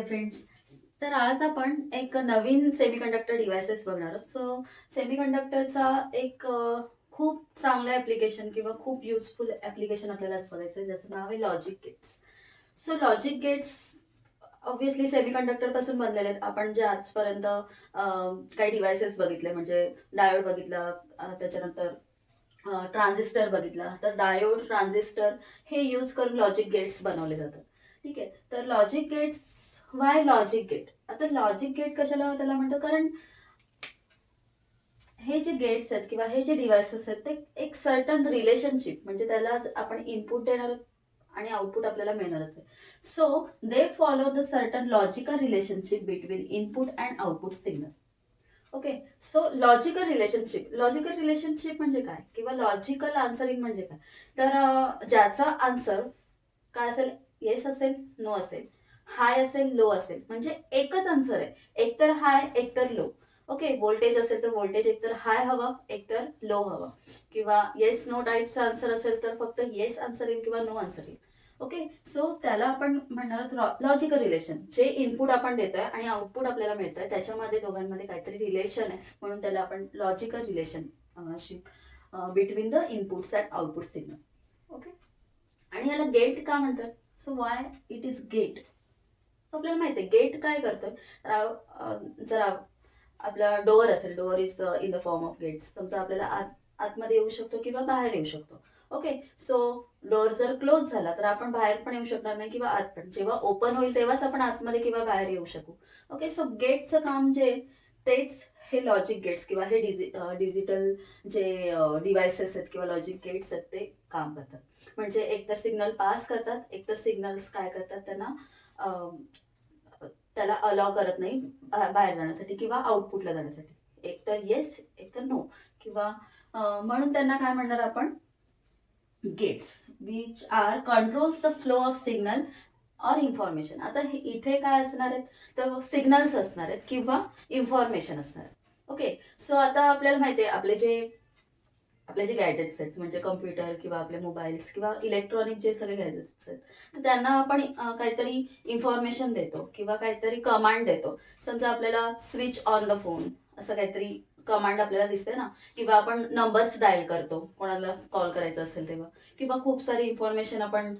Dear friends. तर आज आपण एक नवीन सेमीकंडक्टर डिव्हाइसेस बघणार आहोत. सो सेमीकंडक्टरचा एक खूप चांगलं ॲप्लिकेशन किंवा खूप युजफुल ॲप्लिकेशन आपल्याला आज बघायचं आहे, ज्याचं नाव आहे logic gates. So logic gates obviously semiconductor पासून बनलेले आहेत. आपण जे आजपर्यंत काही डिव्हाइसेस बघितले म्हणजे डायोड बघितला, त्याच्यानंतर ट्रान्झिस्टर बघितला, तर डायोड ट्रान्झिस्टर हे यूज करून लॉजिक गेट्स बनवले जातात. ठीक आहे. तर logic gates, why logic gate? आता लॉजिक गेट कशाला त्याला म्हणतो, कारण हे जे गेट्स आहेत किंवा हे जे डिव्हाइसेस आहेत ते एक सर्टन रिलेशनशिप, म्हणजे त्याला आपण इनपुट देणार आहोत आणि आउटपुट आपल्याला मिळणारच आहे. So they follow the certain logical relationship between input and output signal. Okay. So logical relationship म्हणजे काय किंवा लॉजिकल आन्सरिंग म्हणजे काय? तर ज्याचा आन्सर काय असेल, येस असेल, नो असेल, हाय असेल, लो असेल, म्हणजे एकच आन्सर आहे, एकतर हाय एकतर लो. ओके. व्होल्टेज असेल तर व्होल्टेज एकतर हाय हवा एकतर लो हवा, किंवा येस नो टाईपचा आन्सर असेल तर फक्त येस आन्सर येईल किंवा नो आन्सर येईल. ओके. सो त्याला आपण म्हणणार आहोत लॉजिकल रिलेशन. जे इनपुट आपण देतोय आणि आउटपुट आपल्याला मिळतंय त्याच्यामध्ये दोघांमध्ये काहीतरी रिलेशन आहे, म्हणून त्याला आपण logical relationship between the inputs and output signal. Okay. आणि याला गेट का म्हणतात? So why it is get? आपल्याला माहिती आहे गेट काय करतोय. जर आपला डोअर असेल, door is in the form of gates. समजा आपल्याला आतमध्ये येऊ शकतो किंवा बाहेर येऊ शकतो. ओके. सो डोअर जर क्लोज झाला तर आपण बाहेर पण येऊ शकणार नाही किंवा आत पण. जेव्हा ओपन होईल तेव्हाच आपण आतमध्ये किंवा बाहेर येऊ शकू. ओके. सो गेटचं काम जे तेच हे लॉजिक गेट्स किंवा हे डिजिटल जे डिव्हाइसेस आहेत किंवा लॉजिक गेट्स आहेत ते काम करतात. म्हणजे एकतर सिग्नल पास करतात, एकतर सिग्नल्स काय करतात, त्याला अलाव करत नाही बाहेर जाण्यासाठी किंवा आउटपुटला जाण्यासाठी. एकतर येस एकतर नो, किंवा म्हणून त्यांना काय म्हणणार आपण, gates which are controls the flow of signal or information. आता इथे काय असणार आहेत, तर सिग्नल्स असणार आहेत किंवा इन्फॉर्मेशन असणार आहे. ओके. सो आता आपल्याला माहिती आहे आपले जे गॅजेट्स आहेत म्हणजे कम्प्युटर किंवा आपले मोबाईल्स किंवा इलेक्ट्रॉनिक जे सगळे गॅजेट्स आहेत, तर त्यांना आपण काहीतरी इन्फॉर्मेशन देतो किंवा काहीतरी कमांड देतो. समजा आपल्याला स्विच ऑन द फोन असं काहीतरी कमांड आपल्याला दिसते ना, किंवा आपण नंबर्स डायल करतो कोणाला कॉल करायचा असेल तेव्हा, किंवा खूप सारी इन्फॉर्मेशन आपण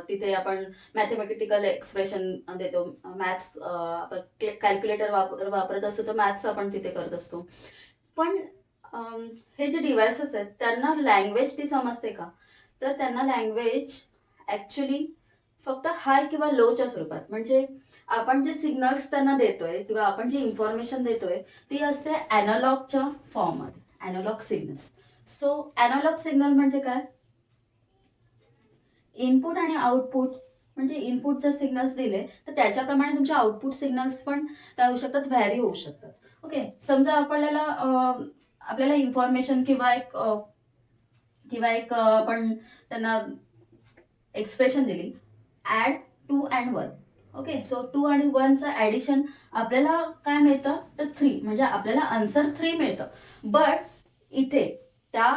तिथे आपण मॅथमॅटिकल एक्सप्रेशन देतो. मॅथ्स आपण कॅल्क्युलेटर वापरत असतो तर मॅथ्स आपण तिथे करत असतो. पण हे जे डिव्हाइसेस आहेत त्यांना लँग्वेज ती समजते का? तर त्यांना लँग्वेज ऍक्च्युली फक्त हाय किंवा लोच्या स्वरूपात, म्हणजे आपण जे सिग्नल्स त्यांना देतोय किंवा आपण जी इन्फॉर्मेशन देतोय ती असते अॅनालॉगच्या फॉर्ममध्ये, analog signals. So analog signal म्हणजे काय? इनपुट आणि आउटपुट, म्हणजे इनपुट जर सिग्नल्स दिले तर त्याच्याप्रमाणे तुमचे आउटपुट सिग्नल्स पण काय होऊ शकतात, व्हॅरी होऊ शकतात. ओके. समजा आपल्याला इन्फॉर्मेशन किंवा एक आपण त्यांना एक्सप्रेशन दिली, ऍड 2 and 1. ओके. सो 2 आणि 1चं ऍडिशन आपल्याला काय मिळतं, तर 3, म्हणजे आपल्याला आन्सर 3 मिळतं. बट इथे त्या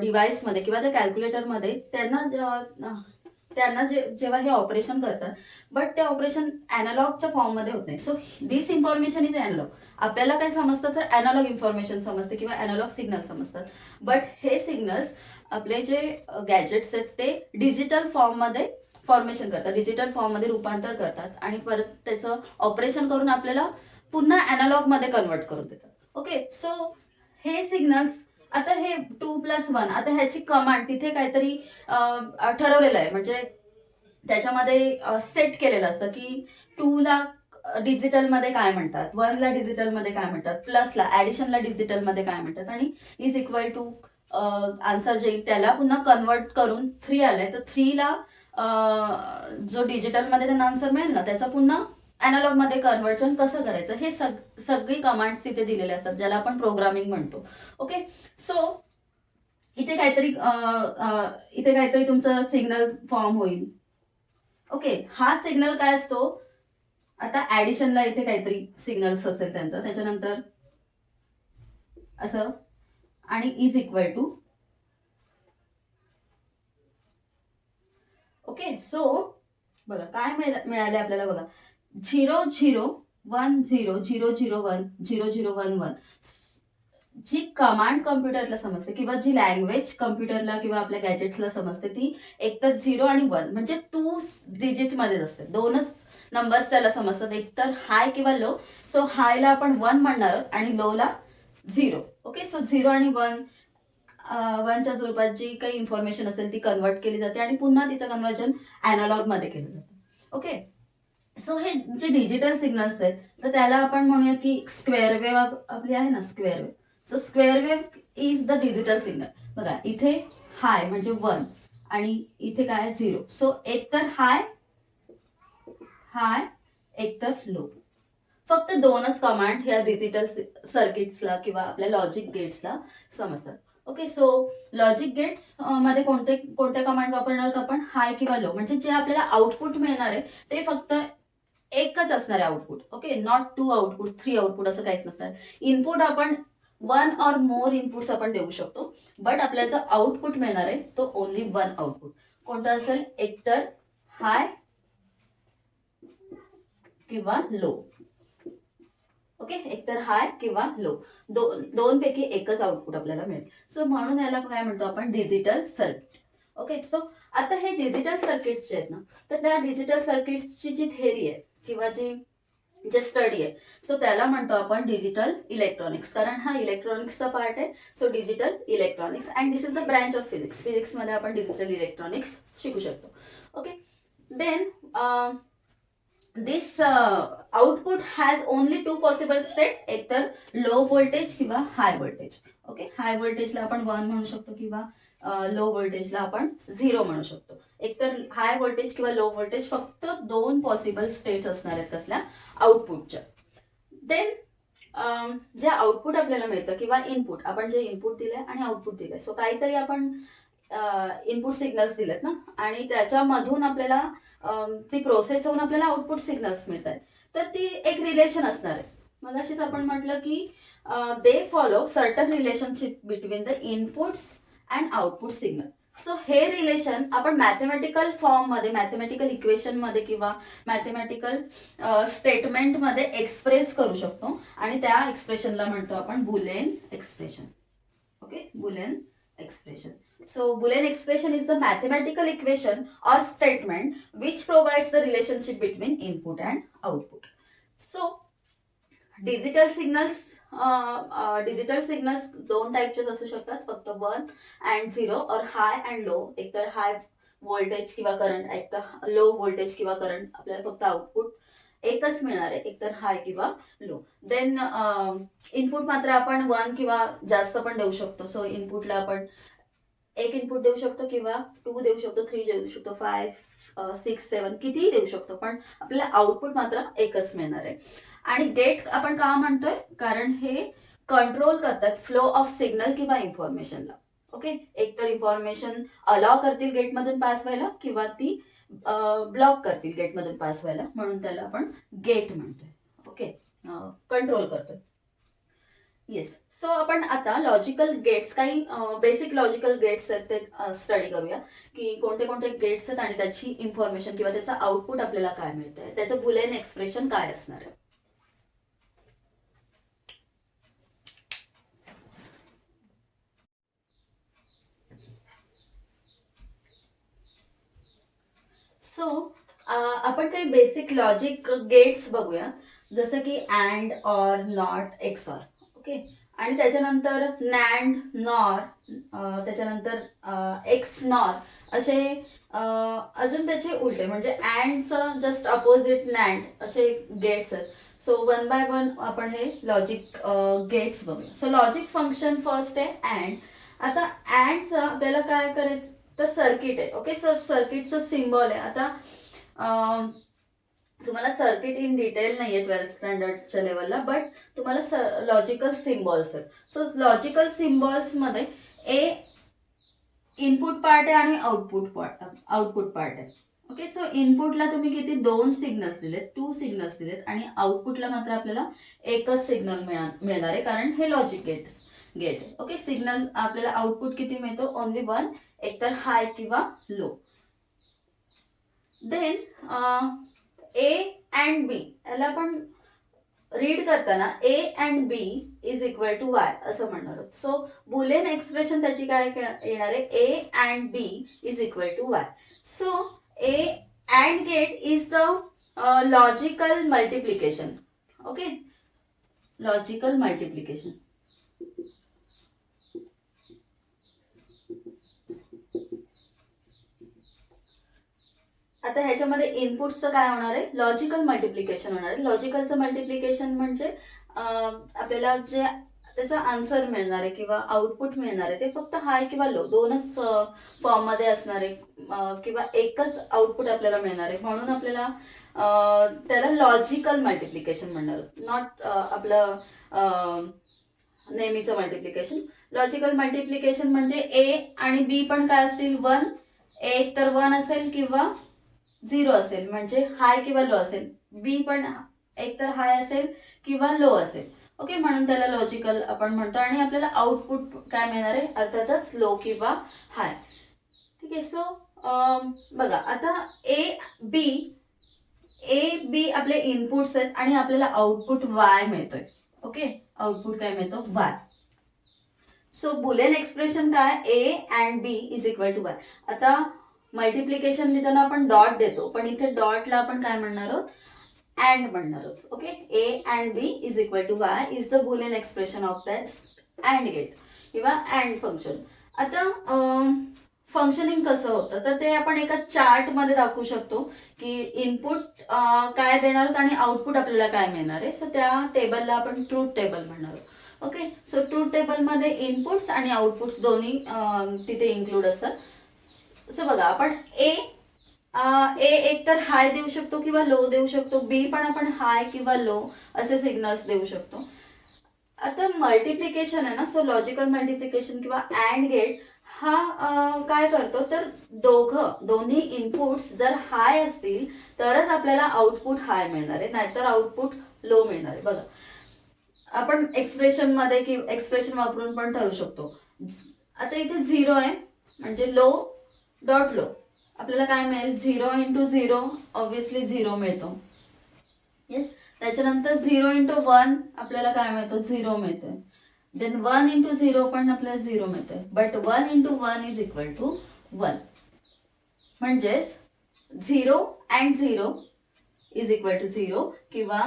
डिव्हाइसमध्ये किंवा त्या कॅल्क्युलेटरमध्ये त्यांना जेव्हा हे ऑपरेशन करतात, बट ते ऑपरेशन अॅनालॉगच्या फॉर्ममध्ये होत नाही. So this information is analog. आपल्याला काय समजतं, तर अॅनालॉग इन्फॉर्मेशन समजते किंवा अॅनालॉग सिग्नल समजतात. बट हे सिग्नल्स आपले जे गॅजेट्स आहेत ते डिजिटल फॉर्ममध्ये फॉर्मेशन करतात, डिजिटल फॉर्ममध्ये रूपांतर करतात आणि परत त्याचं ऑपरेशन करून आपल्याला पुन्हा अॅनालॉग मध्ये कन्वर्ट करून देतात. ओके. सो हे सिग्नल्स, आता हे 2+1, आता ह्याची कमांड तिथे काहीतरी ठरवलेलं आहे, म्हणजे त्याच्यामध्ये सेट केलेलं असतं की 2ला डिजिटल मध्ये काय म्हणतात, 1ला डिजिटल मध्ये काय म्हणतात, प्लसला ऍडिशनला डिजिटल मध्ये काय म्हणतात, आणि इज इक्वल टू आन्सर जे येईल त्याला पुन्हा कन्वर्ट करून 3 आलंय तर 3ला जो डिजिटल मध्ये त्यांना आन्सर मिळेल ना त्याचा पुन्हा अॅनालॉग मध्ये कन्व्हर्जन कसं करायचं, हे सगळी कमांड्स तिथे दिलेले असतात, ज्याला आपण प्रोग्रामिंग म्हणतो. ओके. सो इथे काहीतरी तुमचं सिग्नल फॉर्म होईल. ओके. हा सिग्नल काय असतो, आता ऍडिशनला इथे काहीतरी सिग्नल्स असेल त्यांचं, त्याच्यानंतर असं आणि is equal to. Okay. So बघा काय मिळाले आपल्याला, बघा 0010001001 जी कमांड कम्प्युटरला समजते किंवा जी लँग्वेज कम्प्युटरला किंवा आपल्या गॅजेट्सला समजते ती एकतर 0 आणि 1 म्हणजे 2 डिजिट मध्येच असते. दोनच नंबर्स त्याला समजतात, एकतर हाय किंवा लो. सो हायला आपण 1 म्हणणार आहोत आणि लोला 0. ओके, सो 0 आणि 1 वनच्या स्वरूपात जी काही इन्फॉर्मेशन असेल ती कन्वर्ट केली जाते आणि पुन्हा तिचं कन्वर्जन अॅनालॉग मध्ये केलं जातं. ओके, सो हे जे डिजिटल सिग्नल्स आहेत तर त्याला आपण म्हणूया की स्क्वेअर वेव्ह आपली आहे ना, square wave. So square wave is the digital signal. बघा इथे हाय म्हणजे 1 आणि इथे काय 0. सो एकतर हाय हाय एकतर लो. फक्त दोनच कमांड ह्या डिजिटल सर्किट्सला किंवा आपल्या लॉजिक गेट्सला समजतात. ओके, सो लॉजिक गेट्स मध्ये कोणत्या कमांड वापरणार आहोत आपण? हाय किंवा लो. म्हणजे जे आपल्याला आउटपुट मिळणार आहे ते फक्त एकच असणार आहे output. Okay, not 2 output 3 output असं काहीच नसणार. इनपुट आपण 1 ऑर मोर इनपुट्स आपण देऊ शकतो, बट आपल्याला जो आउटपुट मिळणार आहे तो ओनली 1 आउटपुट. कोणता असेल? एकतर हाय किंवा लो. ओके, एकतर हाय किंवा लो, दोन पैकी एकच आउटपुट आपल्याला मिळेल. सो म्हणून याला काय म्हणतो आपण? Digital circuit. ओके, सो आता हे डिजिटल सर्किट्स जे आहेत ना, तर त्या डिजिटल सर्किट्सची जी थेअरी आहे किंवा जे स्टडी आहे, सो त्याला म्हणतो आपण डिजिटल इलेक्ट्रॉनिक्स. कारण हा इलेक्ट्रॉनिक्सचा पार्ट आहे. So digital electronics and this is the branch of physics. Physics मध्ये आपण डिजिटल इलेक्ट्रॉनिक्स शिकू शकतो. Okay, then this output has only two possible state, एकतर लो व्होल्टेज किंवा हाय व्होल्टेज. ओके, हाय व्होल्टेजला आपण 1 म्हणू शकतो किंवा लो व्होल्टेजला आपण 0 म्हणू शकतो. एकतर हाय व्होल्टेज किंवा लो व्होल्टेज, फक्त 2 पॉसिबल स्टेट असणार आहेत कसल्या? आउटपुटच्या. देन जे आउटपुट आपल्याला मिळतं किंवा इनपुट, आपण जे इनपुट दिलंय आणि आउटपुट दिलंय, सो काहीतरी आपण इनपुट सिग्नल्स दिलेत ना आणि त्याच्यामधून आपल्याला ती प्रोसेस होऊन आपल्याला आउटपुट सिग्नल्स मिळतात. तर ती एक रिलेशन असणार आहे. मग अशीच आपण म्हटलं की they follow certain relationship between the inputs and output signal. So हे रिलेशन आपण मॅथमॅटिकल फॉर्म मध्ये, मॅथमॅटिकल इक्वेशन मध्ये किंवा मॅथमॅटिकल स्टेटमेंट मध्ये एक्सप्रेस करू शकतो आणि त्या एक्सप्रेशनला म्हणतो आपण Boolean expression. Okay, Boolean expression. So Boolean expression is the mathematical equation or statement which provides the relationship between input and output. So digital signals दोन टाइपचे असू शकतात, फक्त 1 and 0 और high and low. एकतर हाय व्होल्टेज किंवा current, एकतर low voltage किंवा करंट. आपल्याला फक्त आउटपुट एकच मिळणार आहे, एकतर हाय किंवा लो. देन इनपुट मात्र आपण 1 किंवा जास्त पण देऊ शकतो. सो इनपुटला आपण एक इनपुट देऊ शकतो किंवा 2 देऊ शकतो, 3 देऊ शकतो, 5, 6, 7 कितीही देऊ शकतो, पण आपल्याला आउटपुट मात्र एकच मिळणार आहे. आणि गेट आपण का म्हणतोय? कारण हे कंट्रोल करतात फ्लो ऑफ सिग्नल किंवा इन्फॉर्मेशनला. ओके, एकतर इन्फॉर्मेशन अलाव करतील गेटमधून पास व्हायला किंवा ती ब्लॉक करतील गेटमधून पास व्हायला, म्हणून त्याला आपण गेट म्हणतोय. ओके, कंट्रोल करतोय. येस, सो आपण आता लॉजिकल गेट्स, काही बेसिक लॉजिकल गेट्स आहेत ते स्टडी करूया की कोणते कोणते गेट्स आहेत आणि त्याची इन्फॉर्मेशन किंवा त्याचं आउटपुट आपल्याला काय मिळतंय, त्याचं बुलियन एक्सप्रेशन काय असणार आहे. सो आपण काही बेसिक लॉजिक गेट्स बघूया, जसं की and, or, not, XOR. Okay, आणि त्याच्यानंतर नॅन्ड, नॉर, त्याच्यानंतर एक्स नॉर, असे अजून त्याचे उलटे म्हणजे अँडचं जस्ट अपोजिट नॅन्ड, असे गेट्स आहेत. सो 1 by 1 आपण हे लॉजिक गेट्स बघूया. सो लॉजिक फंक्शन फर्स्ट आहे अँड. आता अँडचं आपल्याला काय करायचं तर सर्किट आहे. ओके, सर सर्किटचं सिम्बॉल आहे. आता तुम्हाला सर्किट इन डिटेल नाहीये 12th स्टँडर्डच्या लेवलला, बट तुम्हाला लॉजिकल सिम्बॉल्स आहेत. सो लॉजिकल सिम्बॉल्स मध्ये ए इनपुट पार्ट आहे आणि आउटपुट पार्ट आहे. ओके, सो इनपुटला तुम्ही किती 2 सिग्नल्स दिलेत, 2 सिग्नल्स दिलेत आणि आउटपुटला मात्र आपल्याला एकच सिग्नल मिळणार आहे, कारण हे लॉजिक गेट आहे. ओके, सिग्नल आपल्याला आउटपुट किती मिळतो? ओनली 1, एकतर हाय किंवा low. Then A and B याला आपण रीड करताना A and B is equal to Y असं म्हणणार आहोत. सो बुलियन एक्सप्रेशन त्याची काय येणार आहे, A and B is equal to Y. So A and gate is the logical multiplication. Okay, logical multiplication. आता ह्याच्यामध्ये इनपुट्सचं काय होणार आहे, लॉजिकल मल्टिप्लिकेशन होणार आहे. लॉजिकलचं मल्टिप्लिकेशन म्हणजे आपल्याला जे त्याचा आन्सर मिळणार आहे किंवा आउटपुट मिळणार आहे ते फक्त हाय किंवा लो दोनच फॉर्म मध्ये असणार आहे किंवा एकच आउटपुट आपल्याला मिळणार आहे, म्हणून आपल्याला त्याला लॉजिकल मल्टिप्लिकेशन म्हणणार, नॉट आपलं नेहमीचं मल्टिप्लिकेशन. लॉजिकल मल्टिप्लिकेशन म्हणजे ए आणि बी पण काय असतील, वन, एक तर वन असेल किंवा झिरो असेल म्हणजे हाय किंवा लो असेल. बी पण एक तर हाय असेल किंवा लो असेल. ओके, म्हणून त्याला लॉजिकल आपण म्हणतो. आणि आपल्याला आउटपुट काय मिळणार आहे, अर्थातच लो किंवा हाय. ठीक आहे. सो बघा आता ए बी आपले इनपुट्स आहेत आणि आपल्याला आउटपुट वाय मिळतोय. ओके, आउटपुट काय मिळतो, वाय. सो बुलियन एक्सप्रेशन काय, A and B is equal to Y. आता मल्टिप्लिकेशन लिहिताना आपण डॉट देतो, पण इथे डॉटला आपण काय म्हणणार आहोत, अँड म्हणणार आहोत. Okay, A and B is equal to Y is the Boolean expression of that and gate किंवा अँड फंक्शन. आता फंक्शनिंग कसं होतं तर ते आपण एका चार्ट मध्ये दाखवू शकतो की इनपुट काय देणार आहोत आणि आउटपुट आपल्याला काय मिळणार आहे. सो त्या टेबलला आपण ट्रूथ टेबल म्हणणार आहोत. ओके, सो ट्रूथ टेबल मध्ये इनपुट्स आणि आउटपुट्स दोन्ही तिथे इन्क्लूड असतात. सो बघा आपण ए एक तर हाय देऊ शकतो किंवा लो देऊ शकतो, बी पण आपण हाय किंवा लो असे सिग्नल्स देऊ शकतो. आता मल्टिप्लिकेशन आहे ना, सो लॉजिकल मल्टिप्लिकेशन किंवा अँड गेट हा काय करतो तर दोन्ही इनपुट्स जर हाय असतील तरच आपल्याला आउटपुट हाय मिळणार आहे, नाहीतर आउटपुट लो मिळणार आहे. बघा आपण एक्सप्रेशन मध्ये किंवा एक्सप्रेशन वापरून पण ठरवू शकतो. आता इथे झिरो आहे म्हणजे लो डॉट लो, आपल्याला काय मिळेल, zero into zero obviously zero मिळतो. येस, त्याच्यानंतर झिरो इंटू वन आपल्याला काय मिळतो, झिरो मिळतोय. देन वन इंटू झिरो पण आपल्याला झिरो मिळतोय. But one into one is equal to one. म्हणजेच zero and zero is equal to zero किंवा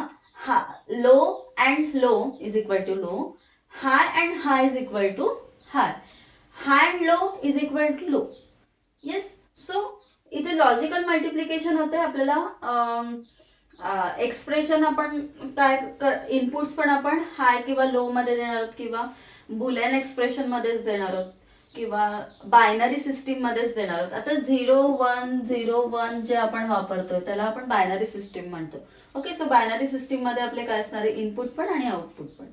low and low is equal to low, high and high is equal to high, high and low is equal to low. Yes, so इथे logical multiplication होते. आपल्याला expression आपण काय inputs पण आपण हाय किंवा low मध्ये देणार आहोत किंवा बुलियन एक्सप्रेशन मध्येच देणार आहोत किंवा बायनरी सिस्टीम मध्येच देणार आहोत. आता 0 1 जे आपण वापरतोय त्याला आपण बायनरी सिस्टीम म्हणतो. ओके, सो बायनरी सिस्टीम मध्ये आपले काय असणार आहे, इनपुट पण आणि आउटपुट पण.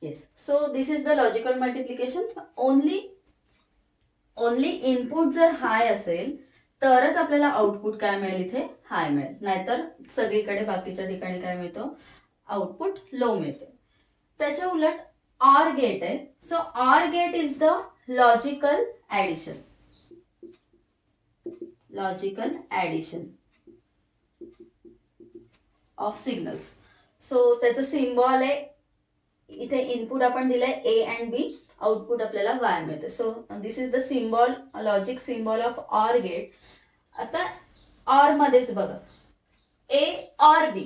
Yes, so this is the logical multiplication. Only input जर हाय असेल तरच आपल्याला आउटपुट काय मिळेल, इथे हाय मिळेल, नाहीतर सगळीकडे बाकीच्या ठिकाणी काय मिळतो, आउटपुट लो मिळते. त्याच्या उलट ऑर गेट आहे. So or gate is the logical addition. Logical addition of signals. So त्याचं सिम्बॉल आहे, इथे इनपुट आपण दिलंय ए अँड बी, आउटपुट आपल्याला वाय मिळतो. So this is the symbol, logic symbol of or gate. आता or मध्येच बघा, ए ऑर बी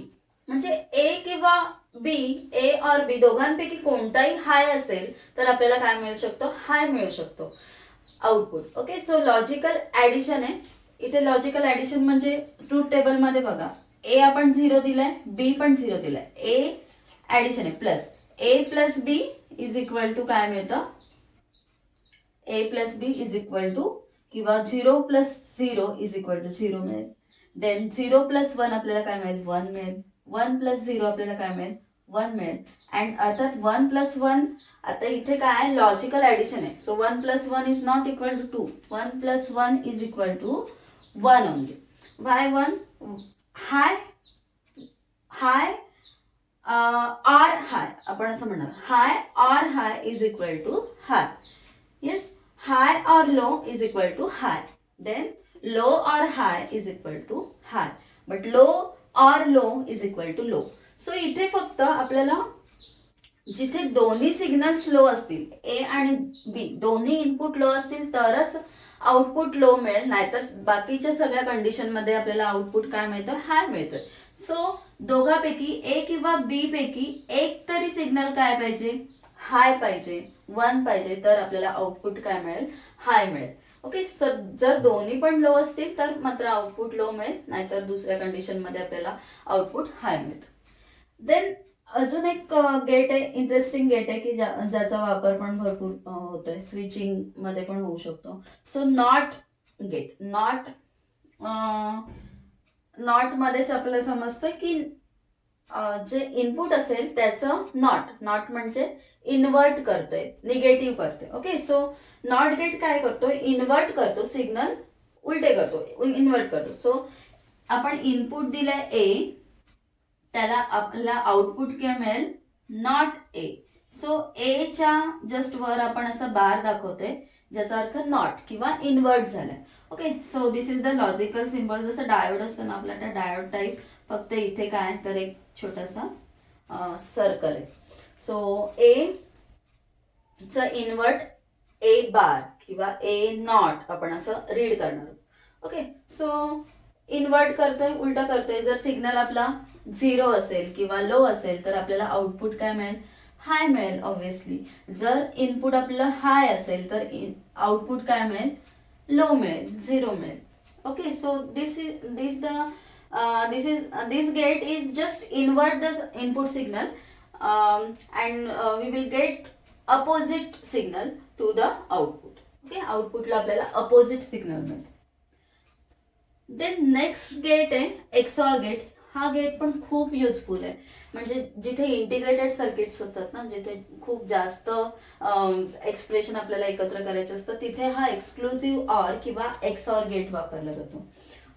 म्हणजे ए किंवा बी, ए ऑर बी दोघांपैकी कोणताही हाय असेल तर आपल्याला काय मिळू शकतो, हाय मिळू शकतो output. Okay, so logical addition आहे. इथे लॉजिकल ऍडिशन म्हणजे ट्रूथ टेबल मध्ये बघा, ए आपण झिरो दिलाय, बी पण झिरो दिलाय, ए ऍडिशन आहे plus A plus B is equal to काय मिळतं, A plus B is equal to किंवा 0 प्लस 0 इज इक्वल टू 0 मिळेल. देन 0 प्लस 1 आपल्याला काय मिळेल, 1 मिळेल. 1 प्लस 0 आपल्याला काय मिळेल, 1 मिळेल. अँड अर्थात 1 प्लस 1 आता इथे काय लॉजिकल ऍडिशन आहे. So 1 plus 1 is not equal to 2. 1 plus 1 is equal to 1 only. Y 1 high high or high आपण असं म्हणणार, high or high is equal to high. Yes, high or low is equal to high. Then low or high is equal to high. But low or low is equal to low. So इथे फक्त आपल्याला जिथे दोन्ही signals low असतील, ए आणि बी दोन्ही input low असतील तरच आउटपुट लो मिळेल, नाहीतर बाकीच्या सगळ्या कंडिशन मध्ये आपल्याला आउटपुट काय मिळतं, हाय मिळतं. सो दोघांपैकी ए किंवा बी पैकी एक तरी सिग्नल काय पाहिजे, हाय पाहिजे, 1 पाहिजे, तर आपल्याला आउटपुट काय मिळेल, हाय मिळेल. ओके. सर जर दोन्ही पण लो असतील तर मात्र आउटपुट लो मिळेल, नाहीतर दुसऱ्या कंडिशन मध्ये आपल्याला आउटपुट हाय मिळतं. देन अजून एक गेट आहे, इंटरेस्टिंग गेट आहे की ज्याचा वापर पण भरपूर होतोय, स्विचिंग मध्ये पण होऊ शकतो. So not gate. नॉट मध्येच आपल्याला समजतं की जे इनपुट असेल त्याचं नॉट म्हणजे इन्व्हर्ट करतोय, निगेटिव्ह करतोय. ओके. सो नॉट गेट काय करतोय, इन्व्हर्ट करतो, सिग्नल उलटे करतो, इन्व्हर्ट करतो. सो आपण इनपुट दिलंय ए, त्याला आपल्याला आउटपुट काय मिळेल, नॉट ए. सो ए च्या जस्ट वर आपण असं बार दाखवतोय ज्याचा अर्थ नॉट किंवा इन्व्हर्ट झालाय. Okay. So this is the logical symbol. जसं डायोड असतो ना आपला, त्या डायोड टाईप, फक्त इथे काय तर एक छोटासा सर्कल आहे. सो ए च इन्व्हर्ट ए बार किंवा ए नॉट आपण असं रीड करणार. ओके. सो इन्व्हर्ट करतोय, उलटा करतोय. जर सिग्नल आपला 0 असेल किंवा लो असेल तर आपल्याला आउटपुट काय मिळेल, हाय मिळेल ऑब्व्हियसली. जर इनपुट आपलं हाय असेल तर आउटपुट काय मिळेल, लो मिळेल, 0 मिळेल. Okay. So this gate is just invert the input signal and we will get opposite signal to the output. Okay. आउटपुटला आपल्याला अपोजिट सिग्नल मिळेल. देन नेक्स्ट गेट आहे एक्सऑर गेट. हा गेट पण खूप युजफुल आहे, म्हणजे जिथे इंटिग्रेटेड सर्किट्स असतात ना, जिथे खूप जास्त एक्सप्रेशन आपल्याला एकत्र करायचे असतात, तिथे हा एक्सक्लुझिव्ह ऑर किंवा एक्सऑर गेट वापरला जातो.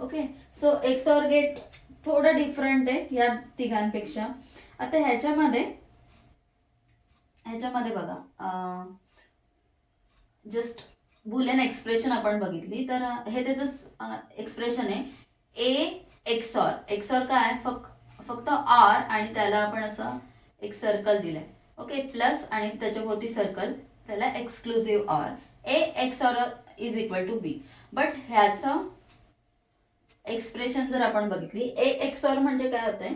ओके. सो एक्सऑर गेट थोडं डिफरंट आहे या तिघांपेक्षा. आता ह्याच्यामध्ये बघा, जस्ट बुलियन एक्सप्रेशन आपण बघितली तर हे त्याचं एक्सप्रेशन आहे, ए एक्सॉर काय, फक्त आर आणि त्याला आपण असं एक सर्कल दिलाय. ओके. प्लस आणि त्याच्या भोवती सर्कल, त्याला exclusive or. A XOR is equal to B. But ह्याचं एक्सप्रेशन जर आपण बघितली, ए एक्सॉर म्हणजे काय होतंय,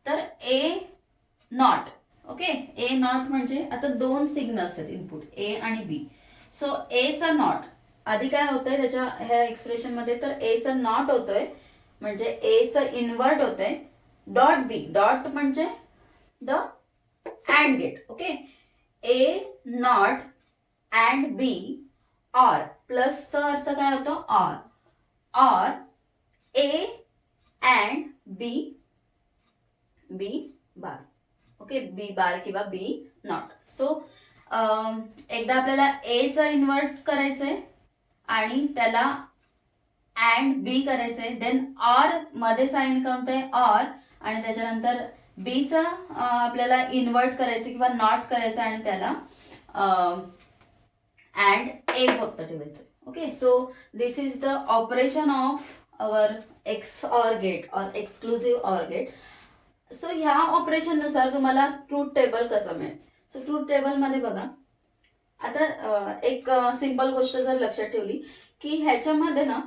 तर A not. Okay. A not म्हणजे आता दोन सिग्नल्स आहेत इनपुट, ए आणि बी. सो ए चा नॉट आधी काय होतंय त्याच्या ह्या एक्सप्रेशन मध्ये, तर ए चा नॉट होतोय म्हणजे ए च इन्व्हर्ट होतंय, डॉट बी. डॉट म्हणजे the and gate. Okay. A not and B or. प्लसचा अर्थ काय होतो, or A and B bar. Okay. B bar किंवा बी नॉट. सो एकदा आपल्याला ए च इन्व्हर्ट करायचंय आणि त्याला अँड बी करायचंय. देन ऑर मध्ये साइन कोणतं आहे, ऑर, आणि त्याच्यानंतर बी च आपल्याला इन्व्हर्ट करायचं किंवा नॉट करायचं आणि त्याला अँड ए फक्त ठेवायचं. Okay. So this is the operation of our XOR gate or exclusive or gate. So ह्या ऑपरेशन नुसार तुम्हाला ट्रूथ टेबल कसं मिळेल. सो ट्रूथ टेबल मध्ये बघा, आता एक सिंपल गोष्ट जर लक्षात ठेवली की ह्याच्यामध्ये ना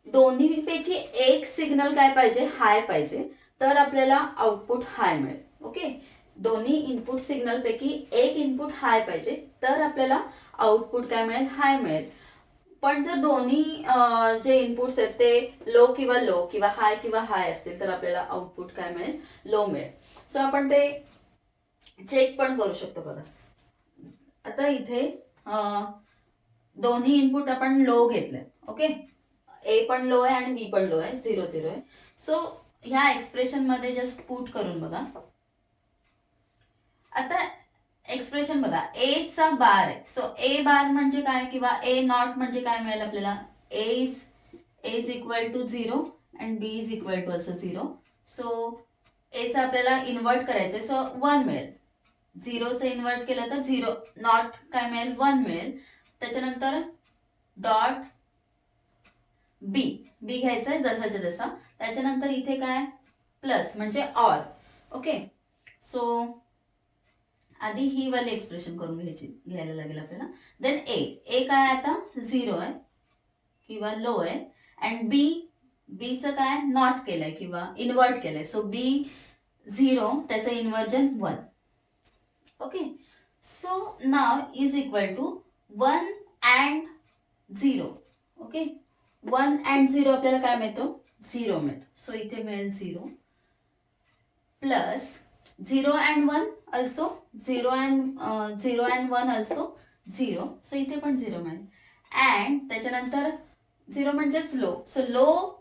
दोन्हीपैकी एक सिग्नल काय पाहिजे, हाय पाहिजे, तर आपल्याला आउटपुट हाय मिळेल. ओके. दोन्ही इनपुट सिग्नल पैकी एक इनपुट हाय पाहिजे तर आपल्याला आउटपुट काय मिळेल, हाय मिळेल. पण जर दोन्ही जे इनपुट्स आहेत ते लो किंवा हाय असतील तर आपल्याला आउटपुट काय मिळेल, लो मिळेल. सो आपण ते चेक पण करू शकतो. बघा आता इथे दोन्ही इनपुट आपण लो घेतले. ओके. ए पण लो आहे आणि बी पण लो आहे, 0 0 आहे. सो ह्या एक्सप्रेशन मध्ये जस्ट पुट करून बघा. आता एक्सप्रेशन बघा, ए चा बार आहे. सो ए बार म्हणजे काय किंवा ए नॉट म्हणजे काय मिळेल आपल्याला, A is equal to 0 and B is equal to also 0. So A चा आपल्याला इन्व्हर्ट करायचंय, सो 1 मिळेल. 0 चं इन्व्हर्ट केलं तर 0, नॉट काय मिळेल, 1 मिळेल. त्याच्यानंतर डॉट बी घ्यायचंय जसाच्या जसा. त्याच्यानंतर इथे काय प्लस म्हणजे ऑर. ओके, सो आधी ही वाली एक्सप्रेशन करून घ्यायला लागेल आपल्याला. देन ए काय आता 0 आहे किंवा लो आहे. अँड बीचं काय नॉट केलंय किंवा इन्व्हर्ट केलंय. सो बी 0, त्याचं inversion 1. Okay, so now is equal to 1 and 0. Okay, 1 and 0 आपल्याला काय मिळतो 0 मिळतो. सो इथे मिळेल 0 plus 0 and 1 also 0 and 1 also 0. So इथे पण 0 मिळेल. अँड त्याच्यानंतर 0 म्हणजेच लो. सो लो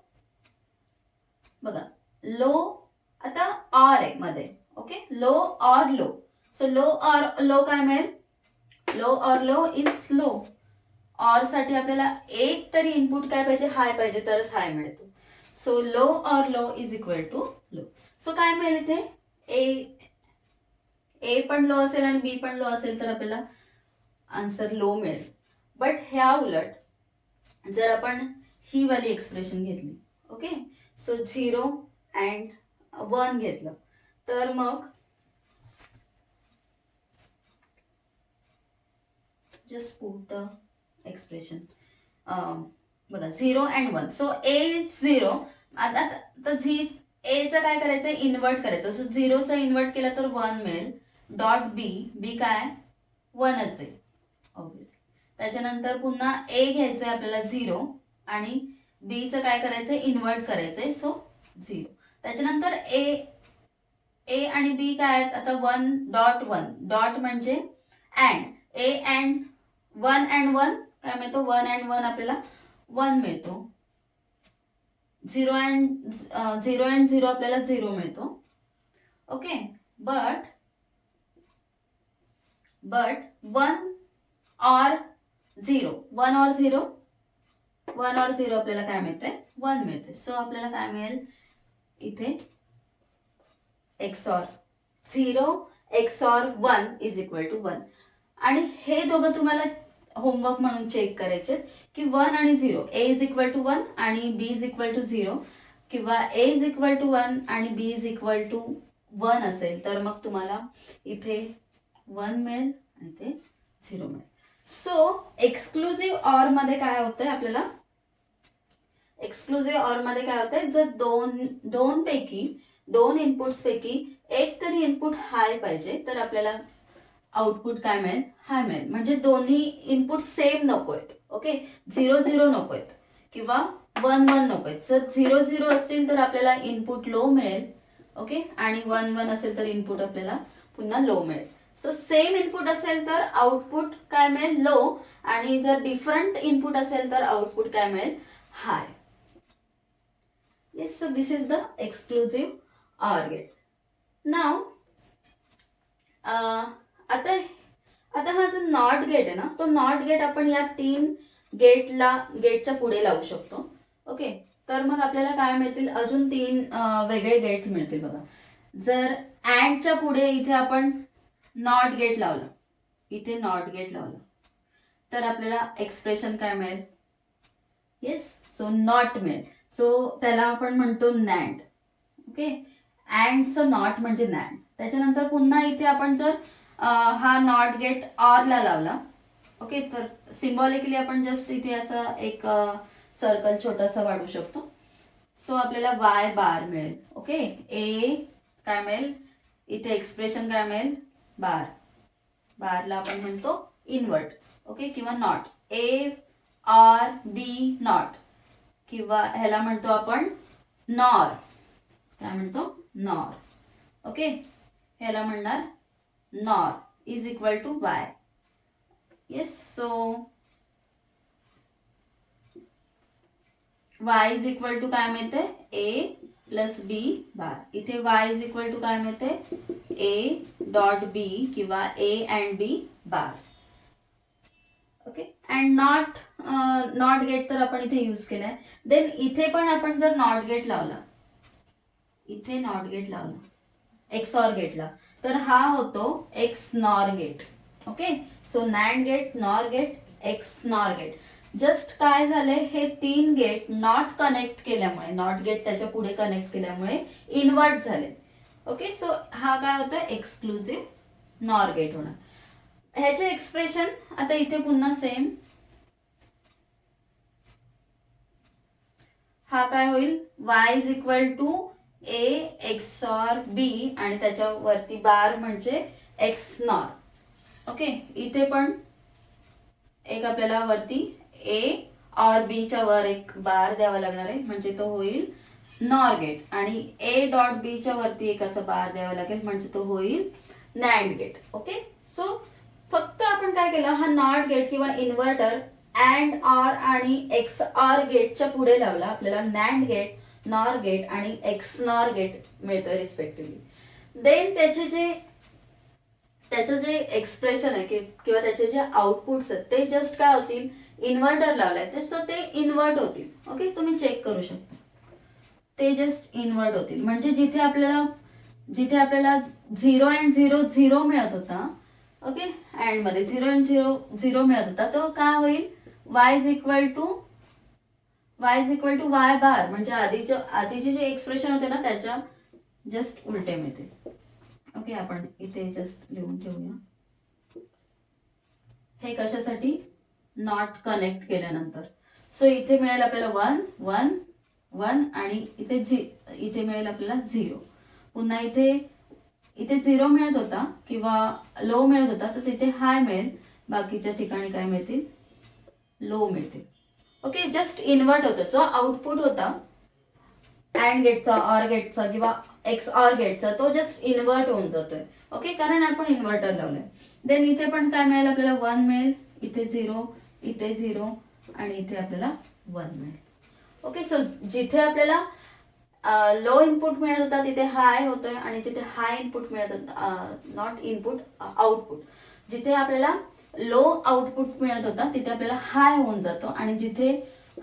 बघा, लो आता ऑर आहे मध्ये. Okay, low or low. So low or low काय मिळेल, low or low is low. Or साठी आपल्याला एक तरी इनपुट काय पाहिजे, हाय पाहिजे, तरच हाय मिळतो. So low or low is equal to low. So काय मिळेल इथे, ए पण लो असेल आणि बी पण लो असेल तर आपल्याला आन्सर लो मिळेल. बट ह्या उलट जर आपण ही वाली एक्सप्रेशन घेतली, ओके, सो 0 अँड 1 घेतलं तर मग जस्ट पुट द एक्सप्रेशन. बघा 0 अँड 1. सो ए 0. आता एचं काय करायचं, इन्व्हर्ट करायचं. सो 0चं इन्व्हर्ट केलं तर 1 मिळेल. डॉट बी काय 1च आहे ऑब्वियसली. त्याच्यानंतर पुन्हा ए घ्यायचंय आपल्याला 0 आणि बीचं काय करायचंय, इन्व्हर्ट करायचंय. सो 0. त्याच्यानंतर ए आणि बी काय आहेत आता 1.1. डॉट म्हणजे अँड. ए अँड 1 अँड 1 काय मिळतो, 1 अँड 1 आपल्याला 1 मिळतो. 0 अँड 0 आपल्याला 0 मिळतो. ओके, बट 1 ऑर 0 आपल्याला काय मिळतंय, 1 मिळते. सो आपल्याला काय मिळेल इथे XOR 0 XOR 1 is equal to 1. आणि हे दोघं तुम्हाला होमवर्क म्हणून चेक करायचे की 1 आणि 0, ए इज इक्वल टू 1 आणि बी इज इक्वल टू 0, किंवा ए इज इक्वल टू 1 आणि बी इज इक्वल टू 1 असेल तर मग तुम्हाला इथे 1 मिळेल आणि इथे 0 मिळेल. सो एक्सक्लुझिव्ह ऑर मध्ये काय होतंय आपल्याला, एक्सक्लुझिव्ह ऑर मध्ये काय होतंय, जर दोन इनपुट्स पैकी एक तरी इनपुट हाय पाहिजे तर आपल्याला आउटपुट काय मिळेल, हाय मिळेल. म्हणजे दोन्ही इनपुट सेम नकोयत. ओके, 0 नकोयत किंवा 1 नकोयत. जर 0 असतील तर आपल्याला इनपुट लो मिळेल. ओके, आणि 1 असेल तर इनपुट आपल्याला पुन्हा लो मिळेल. सो सेम इनपुट असेल तर आउटपुट काय मिळेल, लो. आणि जर डिफरंट इनपुट असेल तर आउटपुट काय मिळेल, high. Yes, so this is the exclusive or gate. नाव आता हा जो नॉट गेट आहे ना, तो नॉट गेट आपण या 3 गेटच्या पुढे लावू शकतो. ओके, तर मग आपल्याला काय मिळतील, अजून 3 वेगळे गेट्स मिळतील. बघा, जर अँडच्या पुढे इथे आपण नॉट गेट लावलं, इथे नॉट गेट लावलं तर आपल्याला एक्सप्रेशन काय मिळेल, येस, सो नॉट मिळेल. सो त्याला आपण म्हणतो नॅन्ड. ओके, अँडचं नॉट म्हणजे नॅन्ड. त्याच्यानंतर पुन्हा इथे आपण जर हा नॉट गेट ऑर ला लावला, ओके, तर सिम्बॉलिकली आपण जस्ट इथे असं एक सर्कल छोटासा वाढवू शकतो. सो आपल्याला वाय बार मिळेल. ओके, ए काय मिळेल, इथे एक्सप्रेशन काय मिळेल, बारला आपण म्हणतो इन्व्हर्ट. ओके, किंवा not, A or B not, किंवा ह्याला म्हणतो आपण नॉर. काय म्हणतो, नॉर. ओके, ह्याला म्हणणार NOR is equal to Y. Yes, so y is equal to काय मिळते, a प्लस बी बार. इथे y इज इक्वल टू काय मिळते, a डॉट बी किंवा a and B bar. Okay, and not gate तर आपण इथे यूज केलाय. देन इथे पण आपण जर नॉट गेट लावला, इथे नॉट गेट लावला एक्सऑर गेटला, तर हा होतो X NOR gate. Okay, so NAND gate, NOR gate, X NOR gate. Just काय झालंय, हे 3 गेट नॉट कनेक्ट केल्यामुळे, नॉट गेट त्याच्या पुढे कनेक्ट केल्यामुळे इन्व्हर्ट झाले. ओके, सो हा काय होतोय, एक्सक्लुझिव्ह नॉर गेट होणार. ह्याचे एक्सप्रेशन आता इथे पुन्हा सेम, हा काय होईल, y is equal to a XOR b आणि त्याच्यावरती बार म्हणजे एक्स नॉर. ओके, इथे पण एक आपल्याला वरती a और b च्या वर एक बार द्यावा लागणार आहे, म्हणजे तो होईल नॉर गेट, आणि a डॉट b च्या वरती एक असा बार द्यावा लागेल, म्हणजे तो होईल नॅन्ड गेट. ओके, सो फक्त आपण काय केलं, हा नॉट गेट किंवा इन्व्हर्टर अँड ऑर आणि एक्स ऑर गेटच्या पुढे लावला, आपल्याला नॅन्ड गेट, नॉर गेट आणि एक्स नॉर गेट मिळतोय रिस्पेक्टिव्हली. देन त्याचं जे एक्सप्रेशन आहे किंवा त्याचे जे आउटपुट्स आहेत ते जस्ट काय होतील, इन्व्हर्टर लावलाय सो ते इन्व्हर्ट होतील. ओके, तुम्ही चेक करू शकता, ते जस्ट इन्व्हर्ट होतील. म्हणजे जिथे आपल्याला 0 अँड 0 0 मिळत होता, ओके, अँड मध्ये 0 अँड 0 0 मिळत होता, तो काय होईल, y is equal to y bar, म्हणजे आधीचे जे एक्सप्रेशन होते ना त्याच्या जस्ट उलटे मिळते. ओके, आपण इथे जस्ट लिहून ठेवूया, हे कशासाठी, नॉट कनेक्ट केल्यानंतर. सो इथे मिळेल आपल्याला 1 1 1 आणि इथे मिळेल आपल्याला 0. पुन्हा इथे 0 मिळत होता किंवा लो मिळत होता, तर तिथे हाय मिळेल, बाकीच्या ठिकाणी काय मिळतील, लो मिळतील. ओके, जस्ट इन्व्हर्ट होतं, जो आउटपुट होता अँड गेटचा, ऑर गेटचा किंवा एक्स ऑर गेटचा, तो जस्ट इन्व्हर्ट होऊन जातोय. ओके, कारण आपण इन्व्हर्टर लावलंय. देन इथे पण काय मिळेल आपल्याला, 1 मिळेल, इथे 0, इथे 0 आणि इथे आपल्याला 1 मिळेल. ओके, सो जिथे आपल्याला लो इनपुट मिळत होता तिथे हाय होतोय, आणि जिथे हाय इनपुट मिळत होता, नॉट इनपुट, आउटपुट, जिथे आपल्याला लो आउटपुट मिळत होता तिथे आपल्याला हाय होऊन जातो, आणि जिथे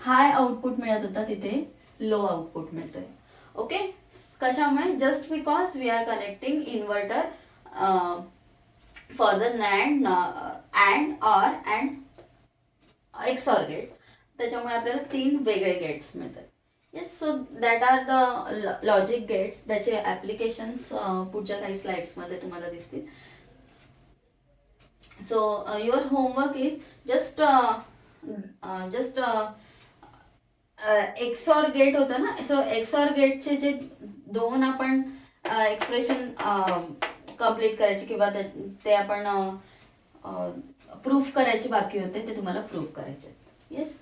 हाय आउटपुट मिळत होता तिथे लो आउटपुट मिळतोय. ओके, कशामुळे, just because we are connecting inverter for the NAND and or and XOR gate, त्याच्यामुळे आपल्याला 3 वेगळे गेट्स मिळतात. Yes, so that are the logic gates. त्याचे ऍप्लिकेशन्स पुढच्या काही स्लाइड्स मध्ये तुम्हाला दिसतील. So your homework is just XOR gate होतं ना, सो XOR गेटचे जे 2 आपण एक्सप्रेशन कंप्लीट करायचे किंवा ते आपण प्रूफ करायचे बाकी होते, ते तुम्हाला प्रूफ करायचे. येस.